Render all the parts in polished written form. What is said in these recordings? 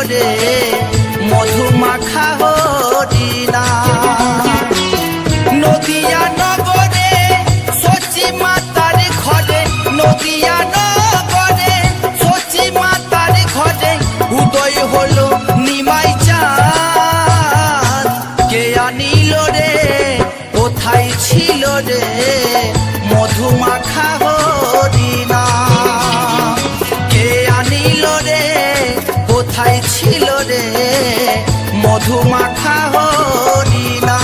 রে মধু মাখা হরিণা। নদিয়া নগরে সচি মাতার ঘরে, নদিয়া নগরে সচি মাতার ঘরে উদয় হলো নিমাই চাঁদ। কে আনিল রে কোথায় ছিল রে মধু মাখা হরিণা। কে আনিল রে কোথায় ছিল রে মধু মাখা হরিণা।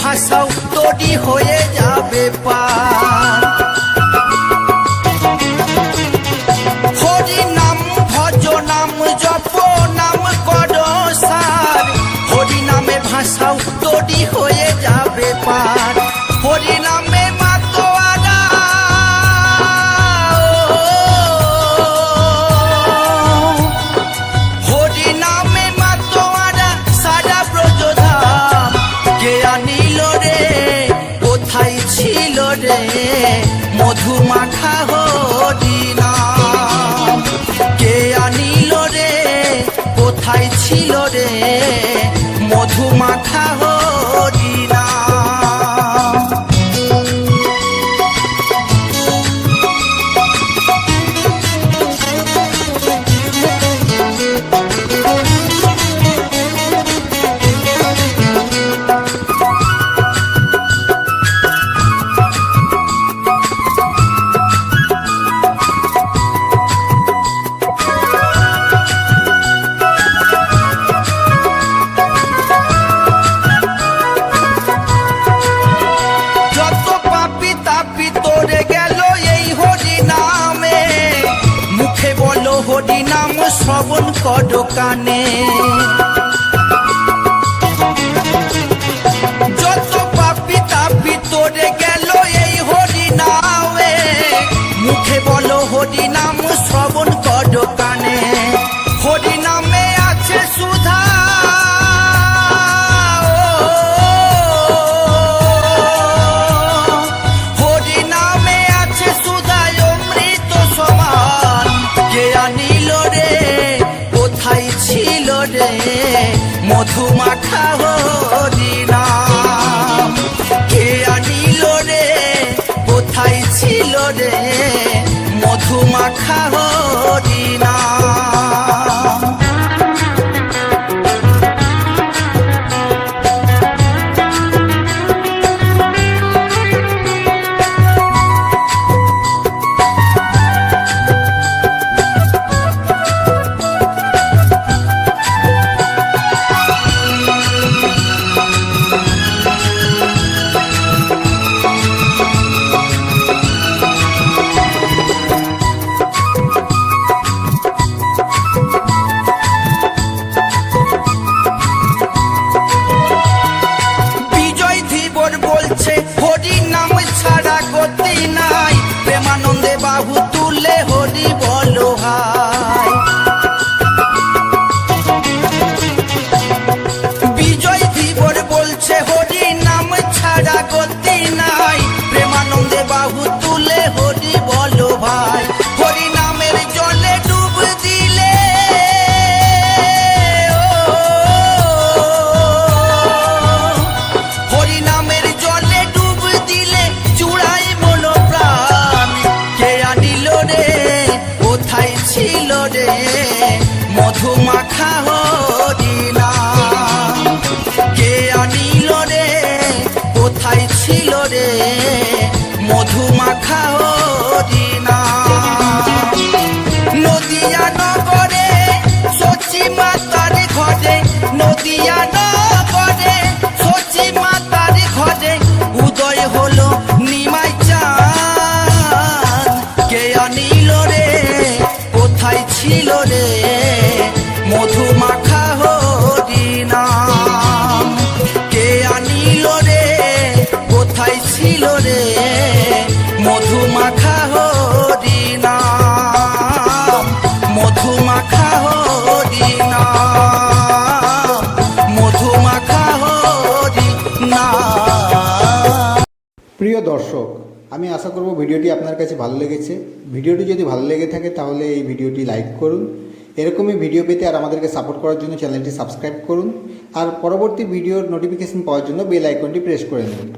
ভাষাও তৈরি হয়ে যাবে পার। হরি নাম ভজ নাম জপ নাম কর সার, হরি নামে ভাষাও তৈরি হয়ে যাবে পার। হরি নামে মাতোয়ারা হরি নামে মাতোয়ারা সারা ব্রজধাম। কে আনিল রে কোথায় ছিল রে মধু মাখা হরিণা। কে আনিল রে কোথায় ছিল রে মধু মাখা হরিণা। হরি নাম শ্রবণ কর কানে, যত পাপি তাপি তোরে গেল এই হরি নামে। মুখে বলো হরি নাম শ্রবণ কর কানে। হরি নামে আছে সুধা হরি নামে আছে সুধা অমৃত সমান। কে আনিল রে কোথায় ছিল রে মধু মাখা হরিণা। কে আনিল রে কোথায় ছিল রে মধু মাখা হরিণা। হরি নাম ছাড়া গতি নাই, প্রেমানন্দে বাহু তুলে হরি বলো হাই। বিজয় ধীবর বলছে হরি নাম ছাড়া গতি নাই, প্রেমানন্দে বাহু তুলে হরি বলো ভাই। হরি নামের জলে ডুব দিলে হরি নামের জলে ডুব দিলে চূড়াই মনো প্রাণ। কে আনিল রে কোথায় ছিল রে মধু মাখা হরিণা। কে আনিল রে কোথায় ছিল রে মধু মাখা হরিণা। নদিয়া নগরে সচি মাতার ঘরে, নদিয়া নগরে প্রিয় দর্শক, আমি আশা করব ভিডিওটি আপনার কাছে ভালো লেগেছে। ভিডিওটি যদি ভালো লেগে থাকে তাহলে এই ভিডিওটি লাইক করুন। এরকমই ভিডিও পেতে আর আমাদেরকে সাপোর্ট করার জন্য চ্যানেলটি সাবস্ক্রাইব করুন। আর পরবর্তী ভিডিওর নোটিফিকেশন পাওয়ার জন্য বেল আইকনটি প্রেস করে নেবেন।